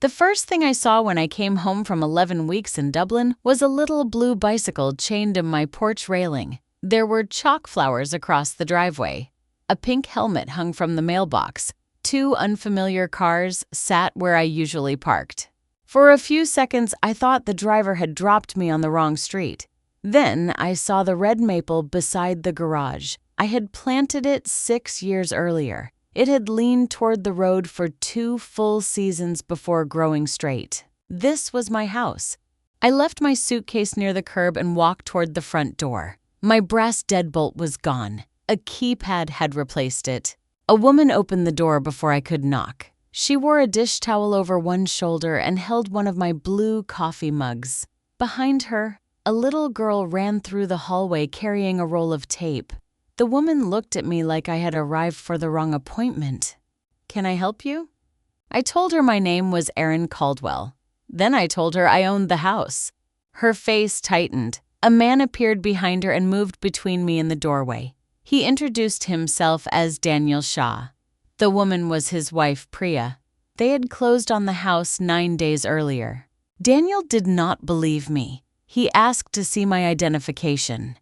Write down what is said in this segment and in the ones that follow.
The first thing I saw when I came home from 11 weeks in Dublin was a little blue bicycle chained to my porch railing. There were chalk flowers across the driveway. A pink helmet hung from the mailbox. Two unfamiliar cars sat where I usually parked. For a few seconds, I thought the driver had dropped me on the wrong street. Then I saw the red maple beside the garage. I had planted it 6 years earlier. It had leaned toward the road for 2 full seasons before growing straight. This was my house. I left my suitcase near the curb and walked toward the front door. My brass deadbolt was gone. A keypad had replaced it. A woman opened the door before I could knock. She wore a dish towel over one shoulder and held one of my blue coffee mugs. Behind her, a little girl ran through the hallway carrying a roll of tape. The woman looked at me like I had arrived for the wrong appointment. "Can I help you?" I told her my name was Erin Caldwell. Then I told her I owned the house. Her face tightened. A man appeared behind her and moved between me and the doorway. He introduced himself as Daniel Shaw. The woman was his wife, Priya. They had closed on the house 9 days earlier. Daniel did not believe me. He asked to see my identification.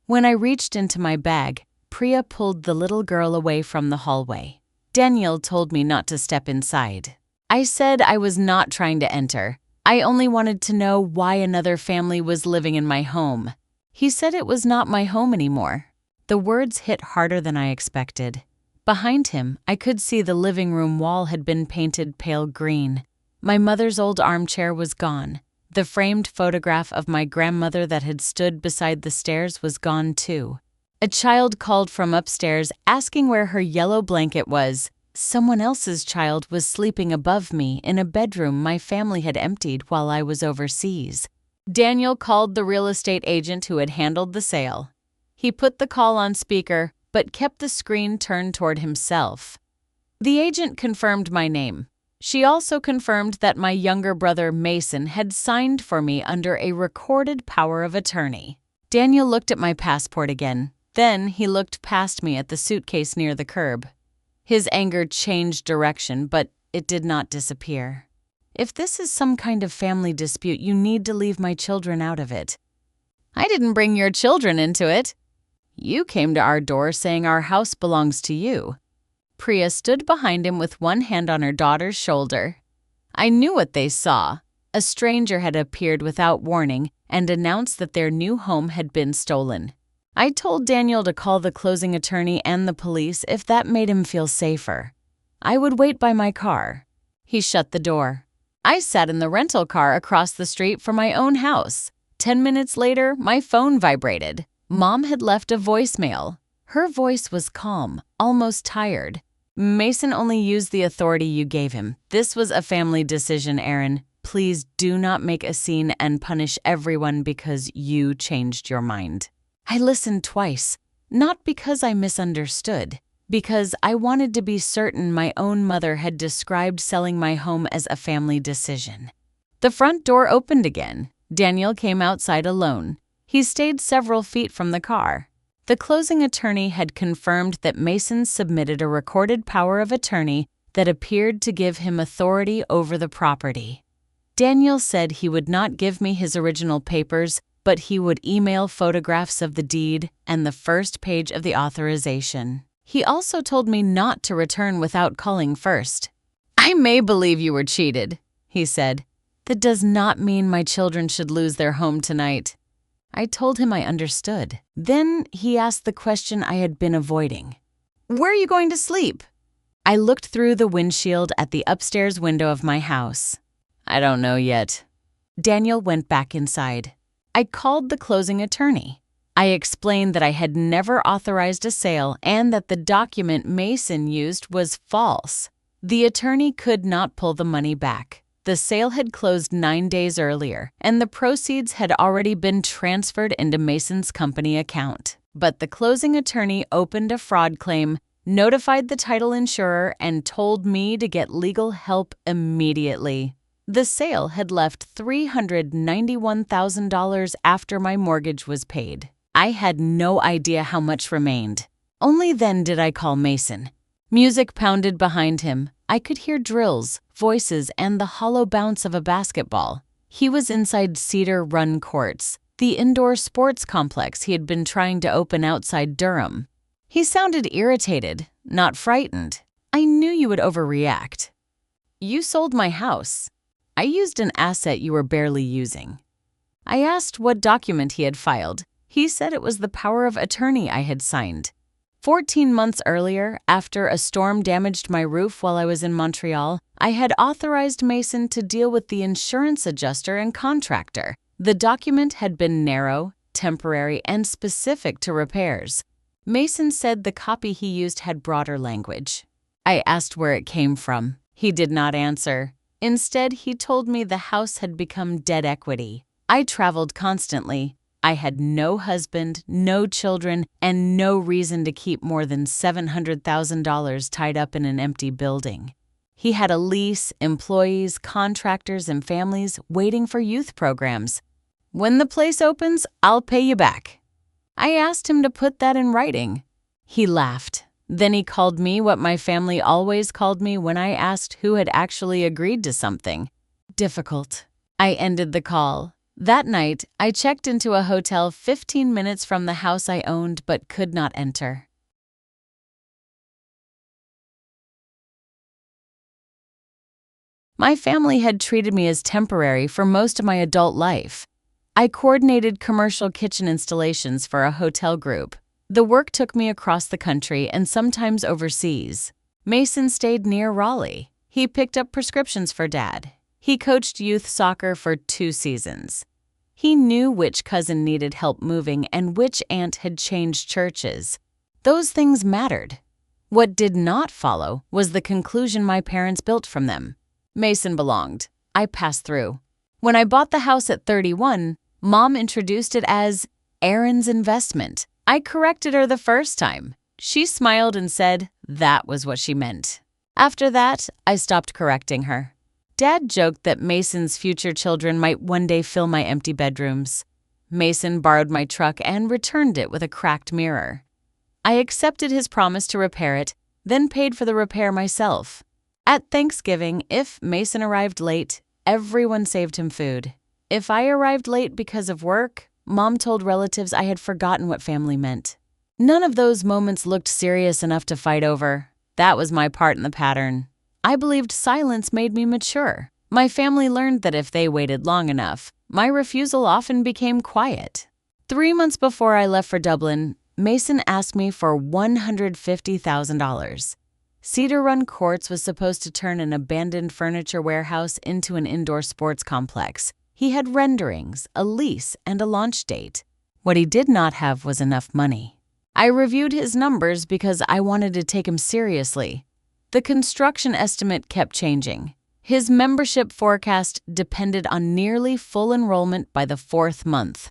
When I reached into my bag, Priya pulled the little girl away from the hallway. Daniel told me not to step inside. I said I was not trying to enter. I only wanted to know why another family was living in my home. He said it was not my home anymore. The words hit harder than I expected. Behind him, I could see the living room wall had been painted pale green. My mother's old armchair was gone. The framed photograph of my grandmother that had stood beside the stairs was gone too. A child called from upstairs asking where her yellow blanket was. Someone else's child was sleeping above me in a bedroom my family had emptied while I was overseas. Daniel called the real estate agent who had handled the sale. He put the call on speaker, but kept the screen turned toward himself. The agent confirmed my name. She also confirmed that my younger brother Mason had signed for me under a recorded power of attorney. Daniel looked at my passport again. Then he looked past me at the suitcase near the curb. His anger changed direction, but it did not disappear. "If this is some kind of family dispute, you need to leave my children out of it." "I didn't bring your children into it. You came to our door saying our house belongs to you." Priya stood behind him with one hand on her daughter's shoulder. I knew what they saw. A stranger had appeared without warning and announced that their new home had been stolen. I told Daniel to call the closing attorney and the police if that made him feel safer. I would wait by my car. He shut the door. I sat in the rental car across the street from my own house. 10 minutes later, my phone vibrated. Mom had left a voicemail. Her voice was calm, almost tired. "Mason only used the authority you gave him. This was a family decision, Erin. Please do not make a scene and punish everyone because you changed your mind." I listened twice, not because I misunderstood, because I wanted to be certain my own mother had described selling my home as a family decision. The front door opened again. Daniel came outside alone. He stayed several feet from the car. The closing attorney had confirmed that Mason submitted a recorded power of attorney that appeared to give him authority over the property. Daniel said he would not give me his original papers, but he would email photographs of the deed and the first page of the authorization. He also told me not to return without calling first. "I may believe you were cheated," he said. "That does not mean my children should lose their home tonight." I told him I understood. Then he asked the question I had been avoiding. "Where are you going to sleep?" I looked through the windshield at the upstairs window of my house. "I don't know yet." Daniel went back inside. I called the closing attorney. I explained that I had never authorized a sale and that the document Mason used was false. The attorney could not pull the money back. The sale had closed 9 days earlier, and the proceeds had already been transferred into Mason's company account. But the closing attorney opened a fraud claim, notified the title insurer, and told me to get legal help immediately. The sale had left $391,000 after my mortgage was paid. I had no idea how much remained. Only then did I call Mason. Music pounded behind him. I could hear drills, voices, and the hollow bounce of a basketball. He was inside Cedar Run Courts, the indoor sports complex he had been trying to open outside Durham. He sounded irritated, not frightened. I knew you would overreact. You sold my house. I used an asset you were barely using. I asked what document he had filed. He said it was the power of attorney I had signed. 14 months earlier, after a storm damaged my roof while I was in Montreal, I had authorized Mason to deal with the insurance adjuster and contractor. The document had been narrow, temporary, and specific to repairs. Mason said the copy he used had broader language. I asked where it came from. He did not answer. Instead, he told me the house had become dead equity. I traveled constantly. I had no husband, no children, and no reason to keep more than $700,000 tied up in an empty building. He had a lease, employees, contractors, and families waiting for youth programs. When the place opens, I'll pay you back. I asked him to put that in writing. He laughed. Then he called me what my family always called me when I asked who had actually agreed to something. Difficult. I ended the call. That night, I checked into a hotel 15 minutes from the house I owned but could not enter. My family had treated me as temporary for most of my adult life. I coordinated commercial kitchen installations for a hotel group. The work took me across the country and sometimes overseas. Mason stayed near Raleigh. He picked up prescriptions for Dad. He coached youth soccer for 2 seasons. He knew which cousin needed help moving and which aunt had changed churches. Those things mattered. What did not follow was the conclusion my parents built from them. Mason belonged. I passed through. When I bought the house at 31, Mom introduced it as Aaron's investment. I corrected her the first time. She smiled and said that was what she meant. After that, I stopped correcting her. Dad joked that Mason's future children might one day fill my empty bedrooms. Mason borrowed my truck and returned it with a cracked mirror. I accepted his promise to repair it, then paid for the repair myself. At Thanksgiving, if Mason arrived late, everyone saved him food. If I arrived late because of work, Mom told relatives I had forgotten what family meant. None of those moments looked serious enough to fight over. That was my part in the pattern. I believed silence made me mature. My family learned that if they waited long enough, my refusal often became quiet. 3 months before I left for Dublin, Mason asked me for $150,000. Cedar Run Courts was supposed to turn an abandoned furniture warehouse into an indoor sports complex. He had renderings, a lease, and a launch date. What he did not have was enough money. I reviewed his numbers because I wanted to take him seriously. The construction estimate kept changing. His membership forecast depended on nearly full enrollment by the 4th month.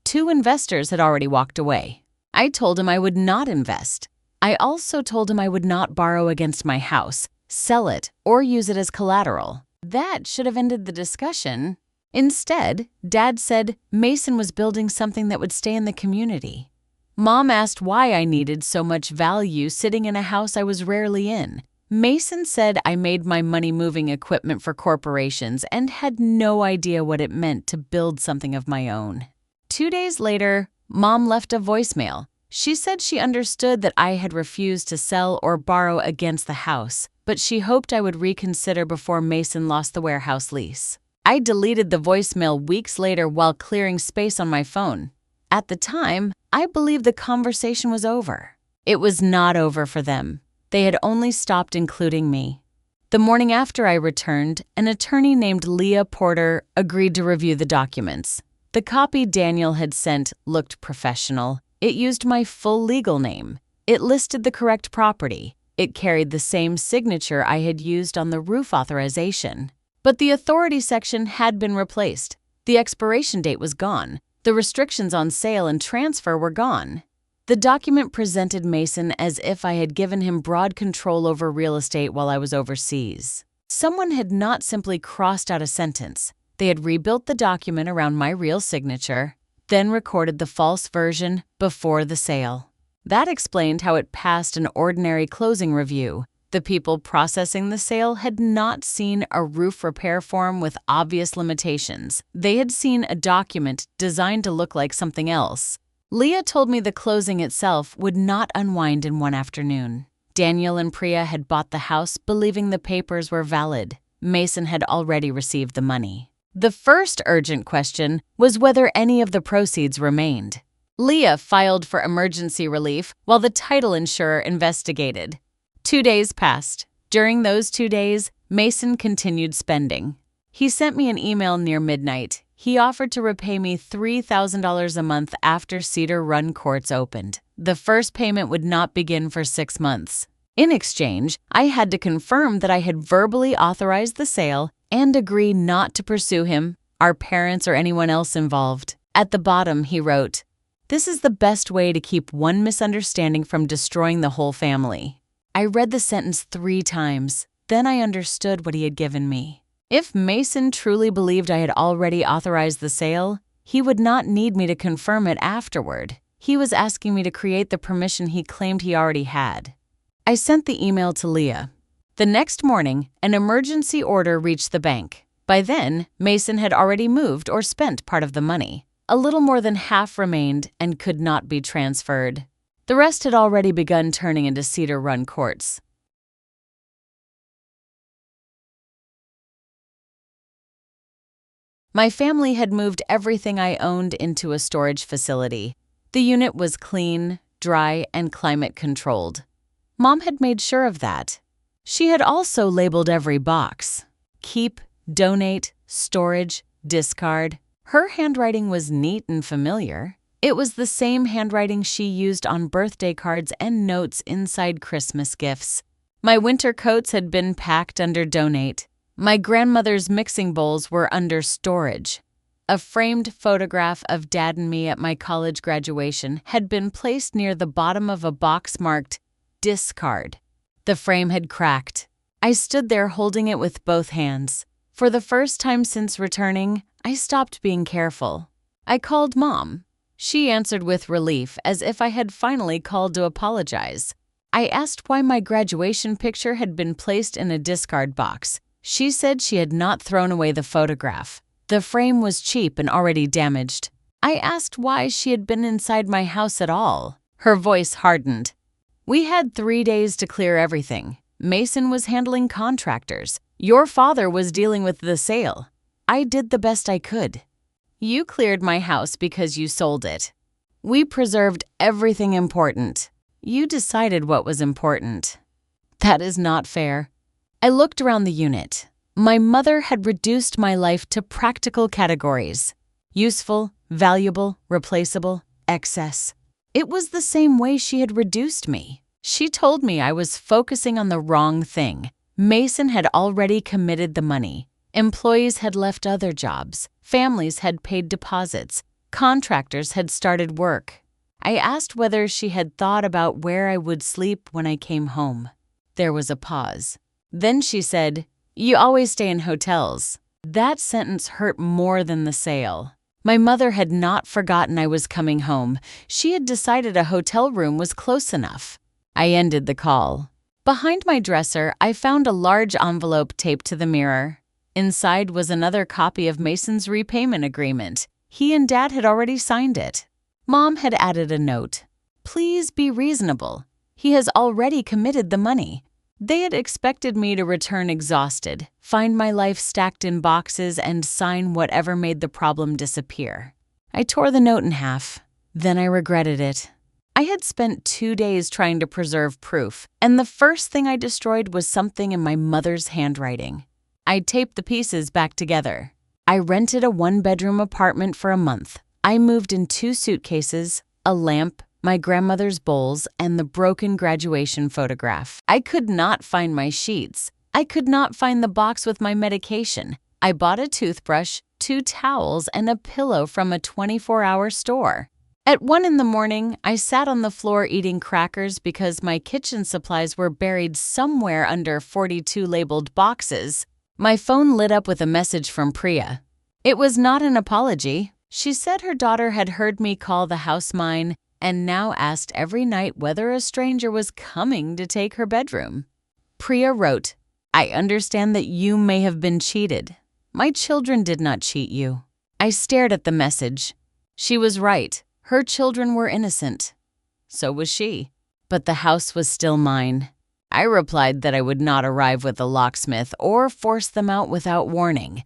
2 investors had already walked away. I told him I would not invest. I also told him I would not borrow against my house, sell it, or use it as collateral. That should have ended the discussion. Instead, Dad said Mason was building something that would stay in the community. Mom asked why I needed so much value sitting in a house I was rarely in. Mason said I made my money-moving equipment for corporations and had no idea what it meant to build something of my own. 2 days later, Mom left a voicemail. She said she understood that I had refused to sell or borrow against the house, but she hoped I would reconsider before Mason lost the warehouse lease. I deleted the voicemail weeks later while clearing space on my phone. At the time, I believed the conversation was over. It was not over for them. They had only stopped including me. The morning after I returned, an attorney named Leah Porter agreed to review the documents. The copy Daniel had sent looked professional. It used my full legal name. It listed the correct property. It carried the same signature I had used on the roof authorization. But the authority section had been replaced. The expiration date was gone. The restrictions on sale and transfer were gone. The document presented Mason as if I had given him broad control over real estate while I was overseas. Someone had not simply crossed out a sentence. They had rebuilt the document around my real signature, then recorded the false version before the sale. That explained how it passed an ordinary closing review, The people processing the sale had not seen a roof repair form with obvious limitations. They had seen a document designed to look like something else. Leah told me the closing itself would not unwind in one afternoon. Daniel and Priya had bought the house believing the papers were valid. Mason had already received the money. The first urgent question was whether any of the proceeds remained. Leah filed for emergency relief while the title insurer investigated. 2 days passed. During those 2 days, Mason continued spending. He sent me an email near midnight. He offered to repay me $3,000 a month after Cedar Run courts opened. The first payment would not begin for 6 months. In exchange, I had to confirm that I had verbally authorized the sale and agree not to pursue him, our parents, or anyone else involved. At the bottom, he wrote, "This is the best way to keep one misunderstanding from destroying the whole family." I read the sentence 3 times. Then I understood what he had given me. If Mason truly believed I had already authorized the sale, he would not need me to confirm it afterward. He was asking me to create the permission he claimed he already had. I sent the email to Leah. The next morning, an emergency order reached the bank. By then, Mason had already moved or spent part of the money. A little more than half remained and could not be transferred. The rest had already begun turning into Cedar Run courts. My family had moved everything I owned into a storage facility. The unit was clean, dry, and climate-controlled. Mom had made sure of that. She had also labeled every box: keep, donate, storage, discard. Her handwriting was neat and familiar. It was the same handwriting she used on birthday cards and notes inside Christmas gifts. My winter coats had been packed under donate. My grandmother's mixing bowls were under storage. A framed photograph of Dad and me at my college graduation had been placed near the bottom of a box marked discard. The frame had cracked. I stood there holding it with both hands. For the first time since returning, I stopped being careful. I called Mom. She answered with relief, as if I had finally called to apologize. I asked why my graduation picture had been placed in a discard box. She said she had not thrown away the photograph. The frame was cheap and already damaged. I asked why she had been inside my house at all. Her voice hardened. We had 3 days to clear everything. Mason was handling contractors. Your father was dealing with the sale. I did the best I could. You cleared my house because you sold it. We preserved everything important. You decided what was important. That is not fair. I looked around the unit. My mother had reduced my life to practical categories: useful, valuable, replaceable, excess. It was the same way she had reduced me. She told me I was focusing on the wrong thing. Mason had already committed the money. Employees had left other jobs. Families had paid deposits. Contractors had started work. I asked whether she had thought about where I would sleep when I came home. There was a pause. Then she said, "You always stay in hotels." That sentence hurt more than the sale. My mother had not forgotten I was coming home. She had decided a hotel room was close enough. I ended the call. Behind my dresser, I found a large envelope taped to the mirror. Inside was another copy of Mason's repayment agreement. He and Dad had already signed it. Mom had added a note. "Please be reasonable. He has already committed the money." They had expected me to return exhausted, find my life stacked in boxes, and sign whatever made the problem disappear. I tore the note in half. Then I regretted it. I had spent 2 days trying to preserve proof, and the first thing I destroyed was something in my mother's handwriting. I taped the pieces back together. I rented a 1-bedroom apartment for a month. I moved in 2 suitcases, a lamp, my grandmother's bowls, and the broken graduation photograph. I could not find my sheets. I could not find the box with my medication. I bought a toothbrush, 2 towels, and a pillow from a 24-hour store. At 1 in the morning, I sat on the floor eating crackers because my kitchen supplies were buried somewhere under 42 labeled boxes. My phone lit up with a message from Priya. It was not an apology. She said her daughter had heard me call the house mine and now asked every night whether a stranger was coming to take her bedroom. Priya wrote, "I understand that you may have been cheated. My children did not cheat you." I stared at the message. She was right. Her children were innocent. So was she. But the house was still mine. I replied that I would not arrive with a locksmith or force them out without warning.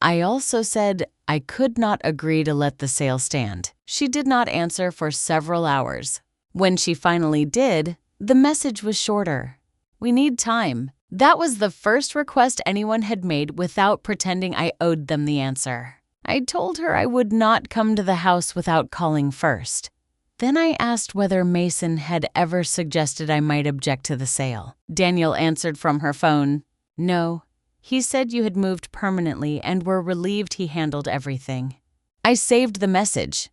I also said I could not agree to let the sale stand. She did not answer for several hours. When she finally did, the message was shorter. "We need time." That was the first request anyone had made without pretending I owed them the answer. I told her I would not come to the house without calling first. Then I asked whether Mason had ever suggested I might object to the sale. Daniel answered from her phone, "No. He said you had moved permanently and were relieved he handled everything." I saved the message.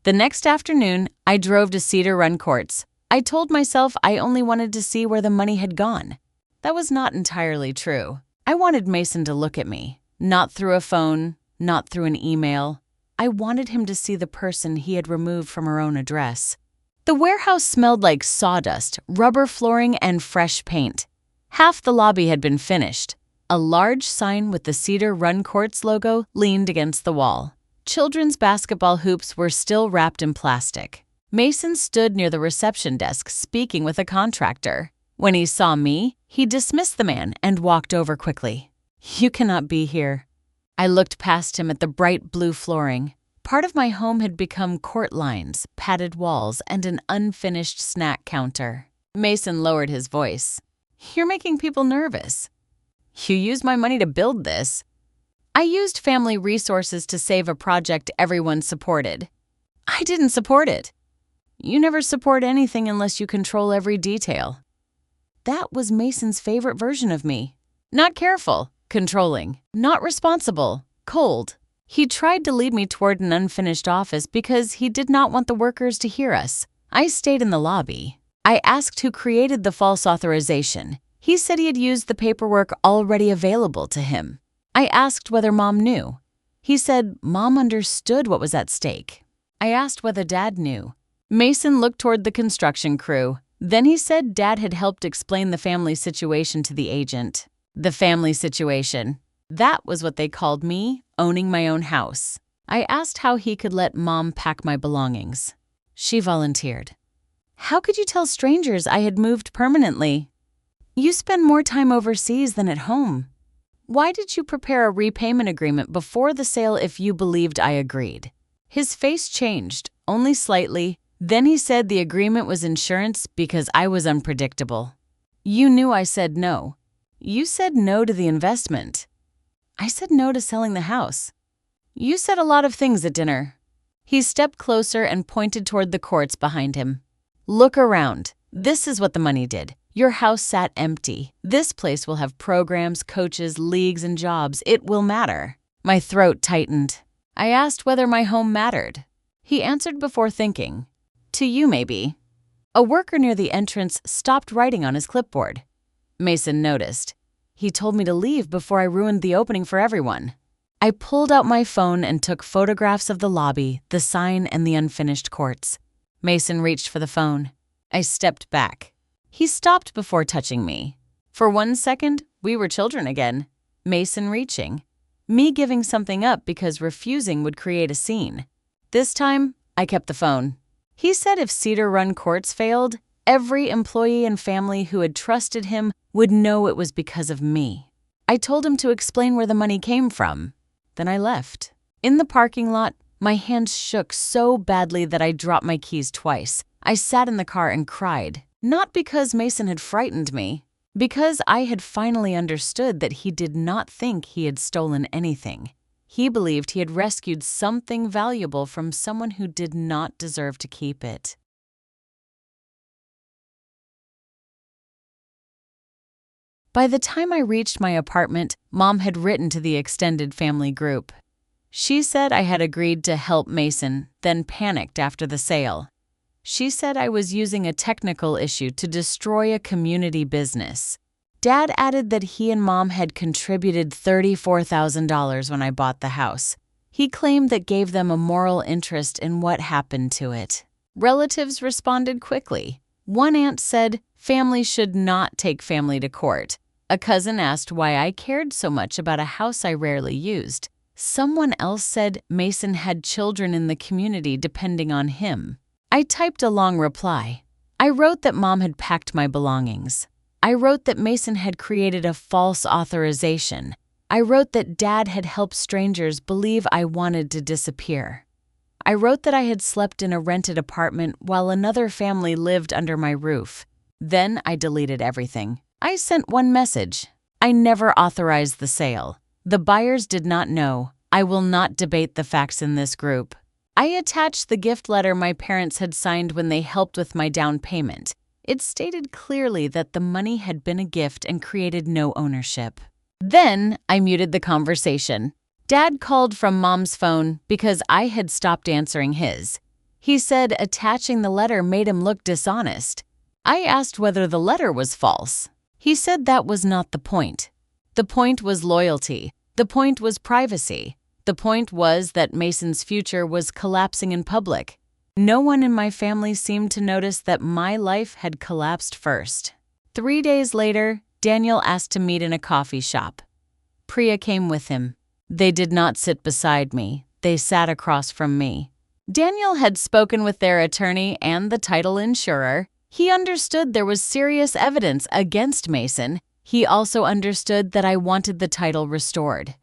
The next afternoon, I drove to Cedar Run Courts. I told myself I only wanted to see where the money had gone. That was not entirely true. I wanted Mason to look at me, not through a phone, not through an email. I wanted him to see the person he had removed from her own address. The warehouse smelled like sawdust, rubber flooring, and fresh paint. Half the lobby had been finished. A large sign with the Cedar Run Courts logo leaned against the wall. Children's basketball hoops were still wrapped in plastic. Mason stood near the reception desk speaking with a contractor. When he saw me, he dismissed the man and walked over quickly. "You cannot be here." I looked past him at the bright blue flooring. Part of my home had become court lines, padded walls, and an unfinished snack counter. Mason lowered his voice. "You're making people nervous. You used my money to build this." "I used family resources to save a project everyone supported." "I didn't support it." "You never support anything unless you control every detail." That was Mason's favorite version of me. Not careful, controlling, not responsible, cold. He tried to lead me toward an unfinished office because he did not want the workers to hear us. I stayed in the lobby. I asked who created the false authorization. He said he had used the paperwork already available to him. I asked whether Mom knew. He said Mom understood what was at stake. I asked whether Dad knew. Mason looked toward the construction crew. Then he said Dad had helped explain the family situation to the agent. The family situation. That was what they called me, owning my own house. I asked how he could let Mom pack my belongings. She volunteered. "How could you tell strangers I had moved permanently? You spend more time overseas than at home. Why did you prepare a repayment agreement before the sale if you believed I agreed?" His face changed, only slightly. Then he said the agreement was insurance because I was unpredictable. "You knew I said no. You said no to the investment." "I said no to selling the house." "You said a lot of things at dinner." He stepped closer and pointed toward the courts behind him. "Look around. This is what the money did. Your house sat empty. This place will have programs, coaches, leagues, and jobs. It will matter." My throat tightened. I asked whether my home mattered. He answered before thinking. "To you, maybe." A worker near the entrance stopped writing on his clipboard. Mason noticed. He told me to leave before I ruined the opening for everyone. I pulled out my phone and took photographs of the lobby, the sign, and the unfinished courts. Mason reached for the phone. I stepped back. He stopped before touching me. For 1 second, we were children again. Mason reaching. Me giving something up because refusing would create a scene. This time, I kept the phone. He said if Cedar Run Courts failed, every employee and family who had trusted him would know it was because of me. I told him to explain where the money came from. Then I left. In the parking lot, my hands shook so badly that I dropped my keys twice. I sat in the car and cried, not because Mason had frightened me, because I had finally understood that he did not think he had stolen anything. He believed he had rescued something valuable from someone who did not deserve to keep it. By the time I reached my apartment, Mom had written to the extended family group. She said I had agreed to help Mason, then panicked after the sale. She said I was using a technical issue to destroy a community business. Dad added that he and Mom had contributed $34,000 when I bought the house. He claimed that gave them a moral interest in what happened to it. Relatives responded quickly. One aunt said, "Family should not take family to court." A cousin asked why I cared so much about a house I rarely used. Someone else said Mason had children in the community depending on him. I typed a long reply. I wrote that Mom had packed my belongings. I wrote that Mason had created a false authorization. I wrote that Dad had helped strangers believe I wanted to disappear. I wrote that I had slept in a rented apartment while another family lived under my roof. Then I deleted everything. I sent one message. I never authorized the sale. The buyers did not know. I will not debate the facts in this group. I attached the gift letter my parents had signed when they helped with my down payment. It stated clearly that the money had been a gift and created no ownership. Then I muted the conversation. Dad called from Mom's phone because I had stopped answering his. He said attaching the letter made him look dishonest. I asked whether the letter was false. He said that was not the point. The point was loyalty. The point was privacy. The point was that Mason's future was collapsing in public. No one in my family seemed to notice that my life had collapsed first. 3 days later, Daniel asked to meet in a coffee shop. Priya came with him. They did not sit beside me. They sat across from me. Daniel had spoken with their attorney and the title insurer. He understood there was serious evidence against Mason. He also understood that I wanted the title restored.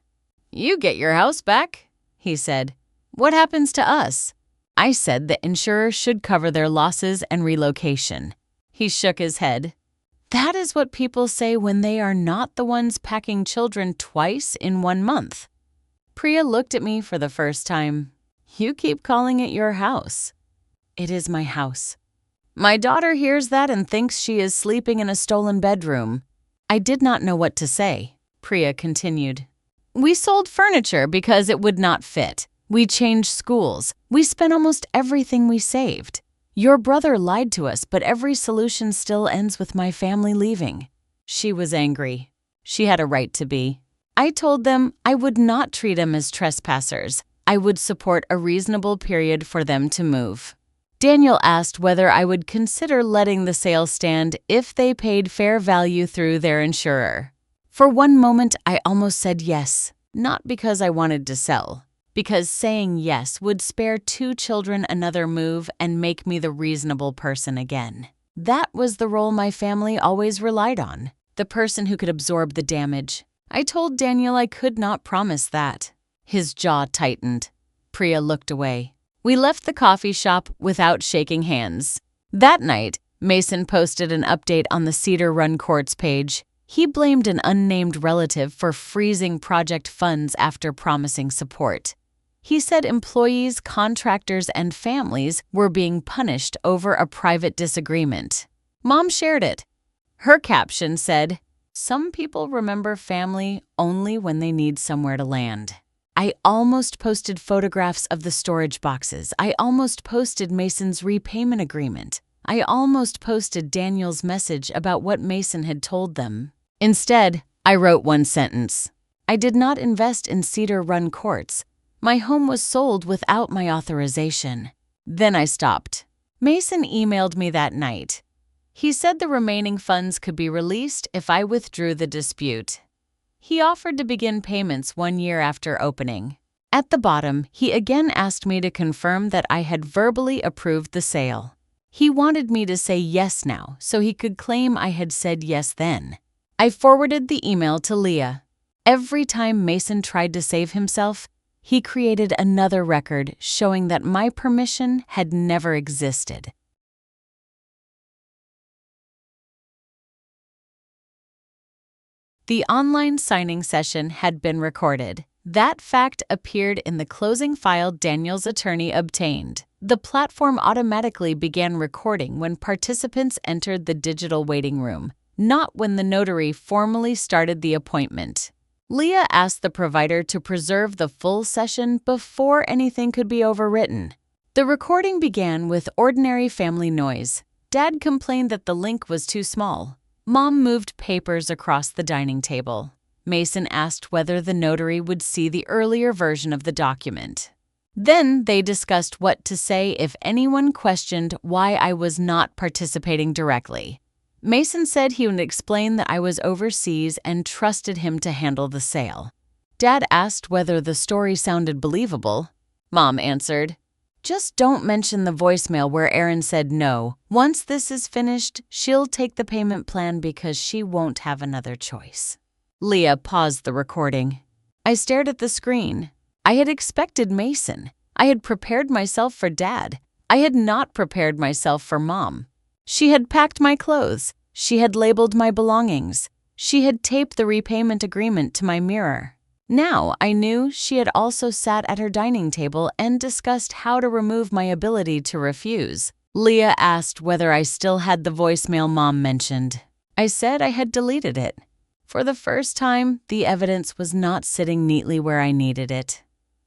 "You get your house back," he said. "What happens to us?" I said the insurer should cover their losses and relocation. He shook his head. "That is what people say when they are not the ones packing children twice in 1 month." Priya looked at me for the first time. "You keep calling it your house." "It is my house." "My daughter hears that and thinks she is sleeping in a stolen bedroom." I did not know what to say. Priya continued. "We sold furniture because it would not fit. We changed schools. We spent almost everything we saved. Your brother lied to us, but every solution still ends with my family leaving." She was angry. She had a right to be. I told them I would not treat them as trespassers. I would support a reasonable period for them to move. Daniel asked whether I would consider letting the sale stand if they paid fair value through their insurer. For one moment, I almost said yes, not because I wanted to sell, because saying yes would spare 2 children another move and make me the reasonable person again. That was the role my family always relied on, the person who could absorb the damage. I told Daniel I could not promise that. His jaw tightened. Priya looked away. We left the coffee shop without shaking hands. That night, Mason posted an update on the Cedar Run Courts page. He blamed an unnamed relative for freezing project funds after promising support. He said employees, contractors, and families were being punished over a private disagreement. Mom shared it. Her caption said, "Some people remember family only when they need somewhere to land." I almost posted photographs of the storage boxes. I almost posted Mason's repayment agreement. I almost posted Daniel's message about what Mason had told them. Instead, I wrote one sentence. I did not invest in Cedar Run Courts. My home was sold without my authorization. Then I stopped. Mason emailed me that night. He said the remaining funds could be released if I withdrew the dispute. He offered to begin payments 1 year after opening. At the bottom, he again asked me to confirm that I had verbally approved the sale. He wanted me to say yes now, so he could claim I had said yes then. I forwarded the email to Leah. Every time Mason tried to save himself, he created another record showing that my permission had never existed. The online signing session had been recorded. That fact appeared in the closing file Daniel's attorney obtained. The platform automatically began recording when participants entered the digital waiting room, not when the notary formally started the appointment. Leah asked the provider to preserve the full session before anything could be overwritten. The recording began with ordinary family noise. Dad complained that the link was too small. Mom moved papers across the dining table. Mason asked whether the notary would see the earlier version of the document. Then they discussed what to say if anyone questioned why I was not participating directly. Mason said he would explain that I was overseas and trusted him to handle the sale. Dad asked whether the story sounded believable. Mom answered, "Just don't mention the voicemail where Erin said no. Once this is finished, she'll take the payment plan because she won't have another choice." Leah paused the recording. I stared at the screen. I had expected Mason. I had prepared myself for Dad. I had not prepared myself for Mom. She had packed my clothes. She had labeled my belongings. She had taped the repayment agreement to my mirror. Now I knew she had also sat at her dining table and discussed how to remove my ability to refuse. Leah asked whether I still had the voicemail Mom mentioned. I said I had deleted it. For the first time, the evidence was not sitting neatly where I needed it.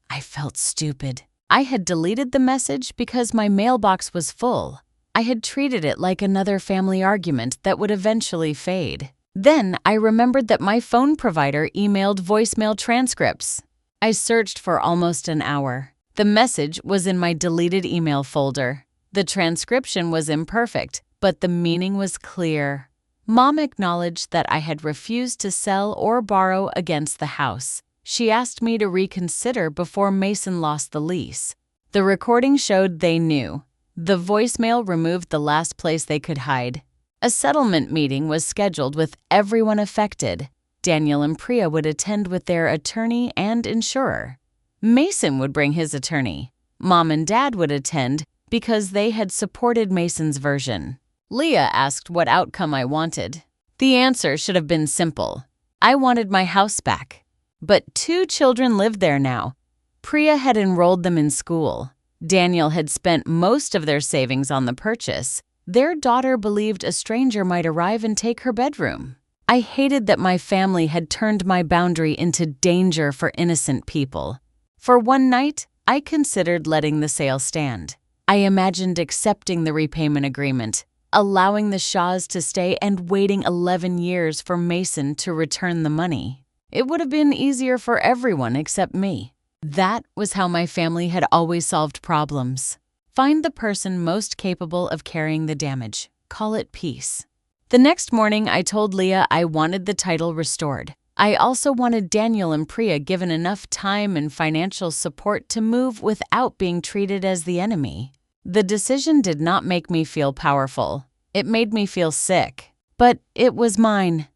I felt stupid. I had deleted the message because my mailbox was full. I had treated it like another family argument that would eventually fade. Then I remembered that my phone provider emailed voicemail transcripts. I searched for almost an hour. The message was in my deleted email folder. The transcription was imperfect, but the meaning was clear. Mom acknowledged that I had refused to sell or borrow against the house. She asked me to reconsider before Mason lost the lease. The recording showed they knew. The voicemail removed the last place they could hide. A settlement meeting was scheduled with everyone affected. Daniel and Priya would attend with their attorney and insurer. Mason would bring his attorney. Mom and Dad would attend because they had supported Mason's version. Leah asked what outcome I wanted. The answer should have been simple. I wanted my house back. But 2 children lived there now. Priya had enrolled them in school. Daniel had spent most of their savings on the purchase. Their daughter believed a stranger might arrive and take her bedroom. I hated that my family had turned my boundary into danger for innocent people. For one night, I considered letting the sale stand. I imagined accepting the repayment agreement, allowing the Shaws to stay and waiting 11 years for Mason to return the money. It would have been easier for everyone except me. That was how my family had always solved problems. Find the person most capable of carrying the damage. Call it peace. The next morning, I told Leah I wanted the title restored. I also wanted Daniel and Priya given enough time and financial support to move without being treated as the enemy. The decision did not make me feel powerful. It made me feel sick. But it was mine.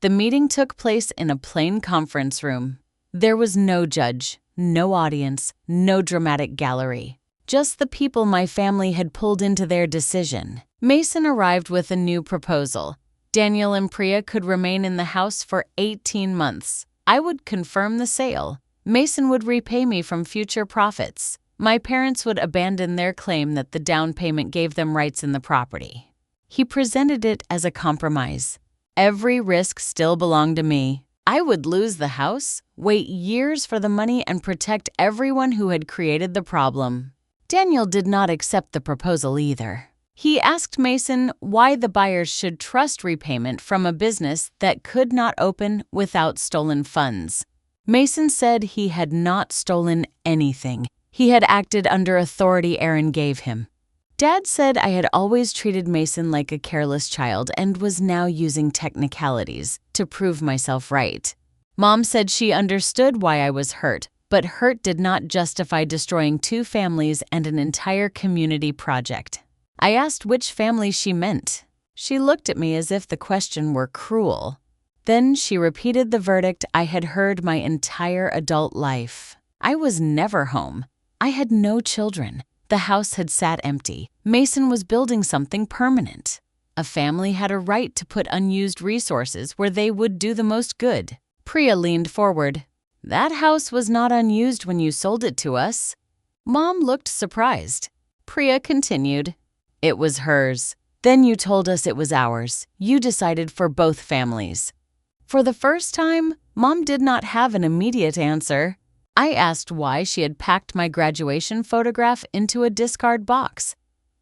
The meeting took place in a plain conference room. There was no judge, no audience, no dramatic gallery. Just the people my family had pulled into their decision. Mason arrived with a new proposal. Daniel and Priya could remain in the house for 18 months. I would confirm the sale. Mason would repay me from future profits. My parents would abandon their claim that the down payment gave them rights in the property. He presented it as a compromise. Every risk still belonged to me. I would lose the house, wait years for the money, and protect everyone who had created the problem. Daniel did not accept the proposal either. He asked Mason why the buyers should trust repayment from a business that could not open without stolen funds. Mason said he had not stolen anything. He had acted under authority Erin gave him. Dad said I had always treated Mason like a careless child and was now using technicalities to prove myself right. Mom said she understood why I was hurt, but hurt did not justify destroying 2 families and an entire community project. I asked which family she meant. She looked at me as if the question were cruel. Then she repeated the verdict I had heard my entire adult life. I was never home. I had no children. The house had sat empty. Mason was building something permanent. A family had a right to put unused resources where they would do the most good. Priya leaned forward. That house was not unused when you sold it to us. Mom looked surprised. Priya continued. It was hers. Then you told us it was ours. You decided for both families. For the first time, Mom did not have an immediate answer. I asked why she had packed my graduation photograph into a discard box.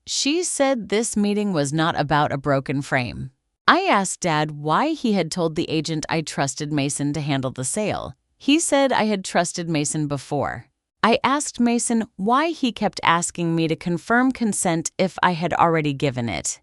She said this meeting was not about a broken frame. I asked Dad why he had told the agent I trusted Mason to handle the sale. He said I had trusted Mason before. I asked Mason why he kept asking me to confirm consent if I had already given it.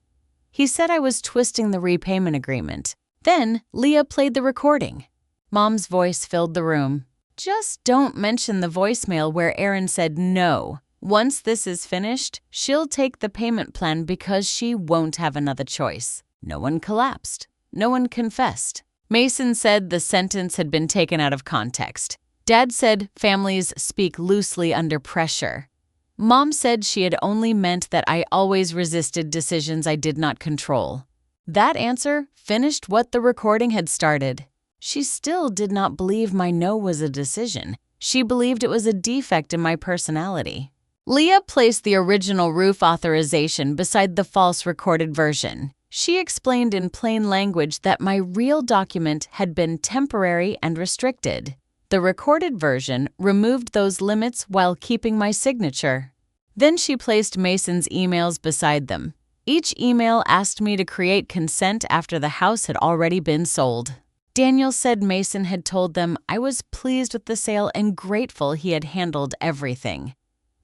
He said I was twisting the repayment agreement. Then Leah played the recording. Mom's voice filled the room. Just don't mention the voicemail where Erin said no. Once this is finished, she'll take the payment plan because she won't have another choice. No one collapsed. No one confessed. Mason said the sentence had been taken out of context. Dad said families speak loosely under pressure. Mom said she had only meant that I always resisted decisions I did not control. That answer finished what the recording had started. She still did not believe my no was a decision. She believed it was a defect in my personality. Leah placed the original roof authorization beside the false recorded version. She explained in plain language that my real document had been temporary and restricted. The recorded version removed those limits while keeping my signature. Then she placed Mason's emails beside them. Each email asked me to create consent after the house had already been sold. Daniel said Mason had told them I was pleased with the sale and grateful he had handled everything.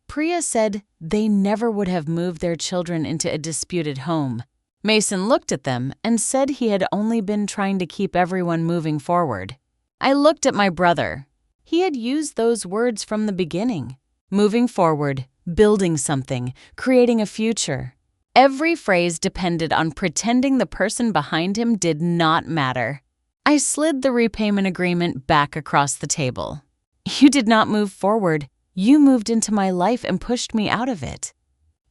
Priya said they never would have moved their children into a disputed home. Mason looked at them and said he had only been trying to keep everyone moving forward. I looked at my brother. He had used those words from the beginning. Moving forward, building something, creating a future. Every phrase depended on pretending the person behind him did not matter. I slid the repayment agreement back across the table. You did not move forward. You moved into my life and pushed me out of it.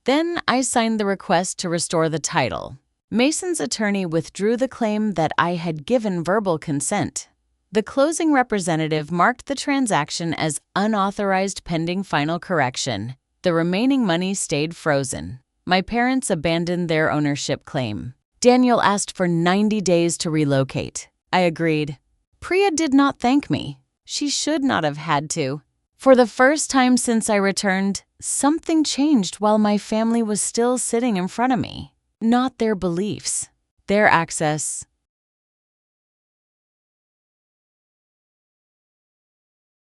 Then I signed the request to restore the title. Mason's attorney withdrew the claim that I had given verbal consent. The closing representative marked the transaction as unauthorized pending final correction. The remaining money stayed frozen. My parents abandoned their ownership claim. Daniel asked for 90 days to relocate. I agreed. Priya did not thank me. She should not have had to. For the first time since I returned, something changed while my family was still sitting in front of me. Not their beliefs, their access.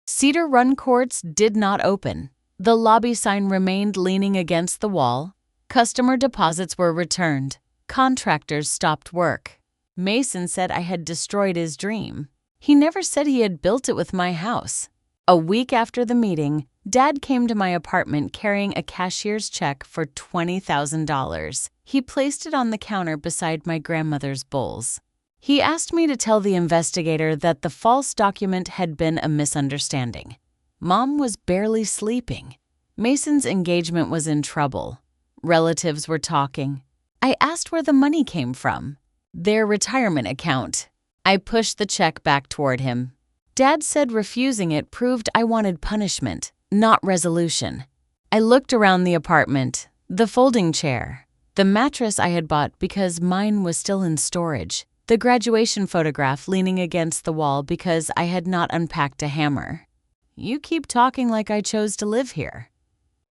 Cedar Run courts did not open. The lobby sign remained leaning against the wall. Customer deposits were returned. Contractors stopped work. Mason said I had destroyed his dream. He never said he had built it with my house. A week after the meeting, Dad came to my apartment carrying a cashier's check for $20,000. He placed it on the counter beside my grandmother's bowls. He asked me to tell the investigator that the false document had been a misunderstanding. Mom was barely sleeping. Mason's engagement was in trouble. Relatives were talking. I asked where the money came from. Their retirement account. I pushed the check back toward him. Dad said refusing it proved I wanted punishment, not resolution. I looked around the apartment, the folding chair, the mattress I had bought because mine was still in storage, the graduation photograph leaning against the wall because I had not unpacked a hammer. You keep talking like I chose to live here.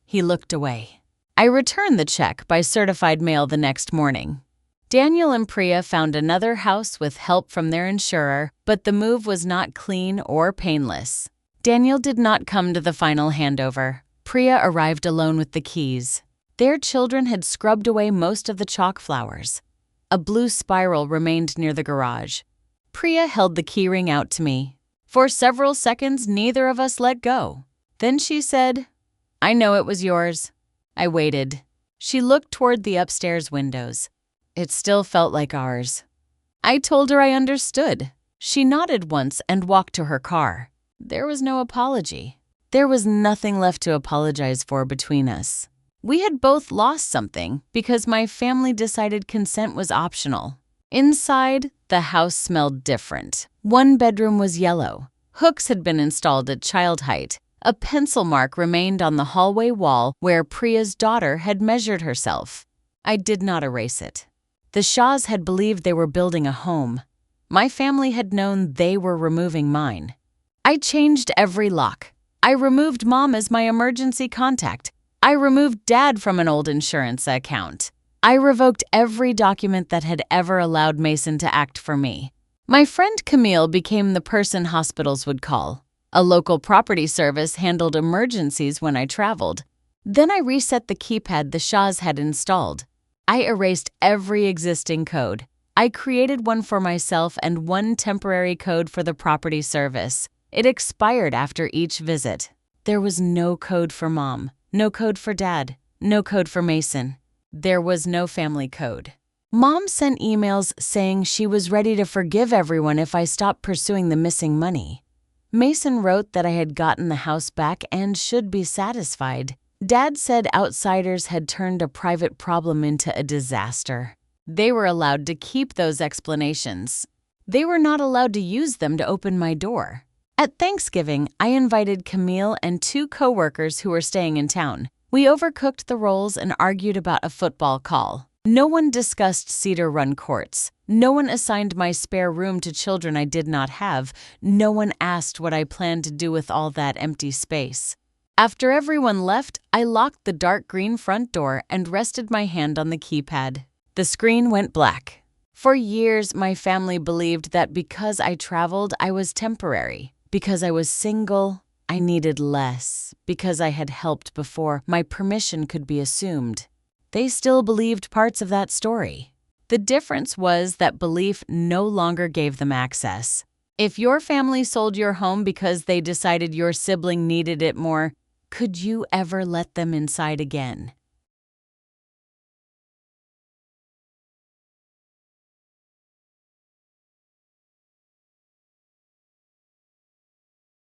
He looked away. I returned the check by certified mail the next morning. Daniel and Priya found another house with help from their insurer, but the move was not clean or painless. Daniel did not come to the final handover. Priya arrived alone with the keys. Their children had scrubbed away most of the chalk flowers. A blue spiral remained near the garage. Priya held the keyring out to me. For several seconds, neither of us let go. Then she said, "I know it was yours." I waited. She looked toward the upstairs windows. It still felt like ours. I told her I understood. She nodded once and walked to her car. There was no apology. There was nothing left to apologize for between us. We had both lost something because my family decided consent was optional. Inside, the house smelled different. One bedroom was yellow. Hooks had been installed at child height. A pencil mark remained on the hallway wall where Priya's daughter had measured herself. I did not erase it. The Shaws had believed they were building a home. My family had known they were removing mine. I changed every lock. I removed Mom as my emergency contact. I removed Dad from an old insurance account. I revoked every document that had ever allowed Mason to act for me. My friend Camille became the person hospitals would call. A local property service handled emergencies when I traveled. Then I reset the keypad the Shaws had installed. I erased every existing code. I created one for myself and one temporary code for the property service. It expired after each visit. There was no code for Mom, no code for Dad, no code for Mason. There was no family code. Mom sent emails saying she was ready to forgive everyone if I stopped pursuing the missing money. Mason wrote that I had gotten the house back and should be satisfied. Dad said outsiders had turned a private problem into a disaster. They were allowed to keep those explanations. They were not allowed to use them to open my door. At Thanksgiving, I invited Camille and 2 coworkers who were staying in town. We overcooked the rolls and argued about a football call. No one discussed Cedar Run courts. No one assigned my spare room to children I did not have. No one asked what I planned to do with all that empty space. After everyone left, I locked the dark green front door and rested my hand on the keypad. The screen went black. For years, my family believed that because I traveled, I was temporary. Because I was single, I needed less. Because I had helped before, my permission could be assumed. They still believed parts of that story. The difference was that belief no longer gave them access. If your family sold your home because they decided your sibling needed it more, could you ever let them inside again?